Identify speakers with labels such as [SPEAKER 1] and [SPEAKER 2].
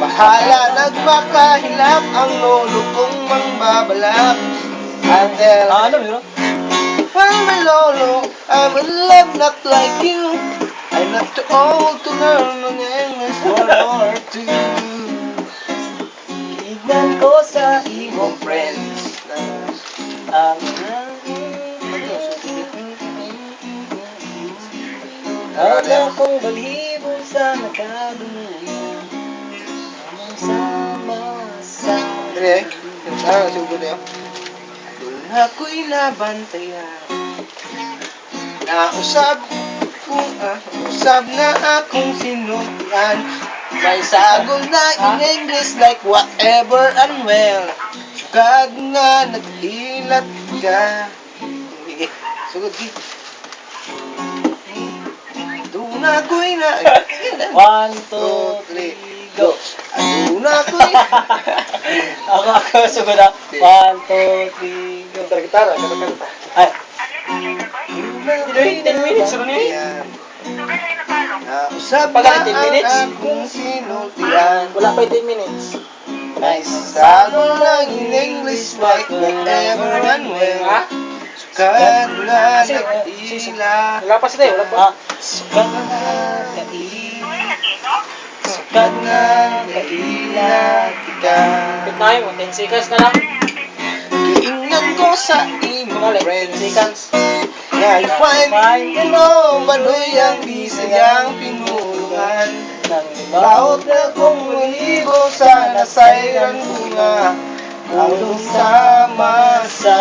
[SPEAKER 1] Bahala nagmakahilap ang lolo kong mangbabalak. Until I'm a lolo, I'm in love not like you. I'm not too old to learn an English word or two.
[SPEAKER 2] Tignan ko sa
[SPEAKER 1] Imo friends
[SPEAKER 2] ang Wala kong balibo sa nakadungan. Sama-sama.
[SPEAKER 1] Dali sugod niyo. Ako'y nabantayan. Usab na akong sinundan. May sagol na in English like whatever and well. Sukad nga nag-ilat ka. Sige, sugod di. Doon ako'y na...
[SPEAKER 2] 1, 2, 3, go!
[SPEAKER 1] Doon ako'y...
[SPEAKER 2] Ako, sugod na. 1, 2, 3, go!
[SPEAKER 1] Gitara, kanta.
[SPEAKER 2] Ay! 10 minutes, ano
[SPEAKER 1] yan? Usap
[SPEAKER 2] Pagka
[SPEAKER 1] na
[SPEAKER 2] 10 minutes?
[SPEAKER 1] ang akong sinultian.
[SPEAKER 2] Wala pa 10 minutes.
[SPEAKER 1] May sagol lang in English like whatever and well.
[SPEAKER 2] Ha?
[SPEAKER 1] Sukad na nag-ila.
[SPEAKER 2] Wala pa sila, wala pa. Sukad na kaila. Sukad na kaila. Kapit na yun, 10 seconds na lang.
[SPEAKER 1] Kiingan ko sa imo
[SPEAKER 2] Mali, 10
[SPEAKER 1] friends.
[SPEAKER 2] seconds.
[SPEAKER 1] Nga i-find mo baloy ang bisayang pinulungan. Laot na kong maligo sa nasayran bunga. Ulong sama sa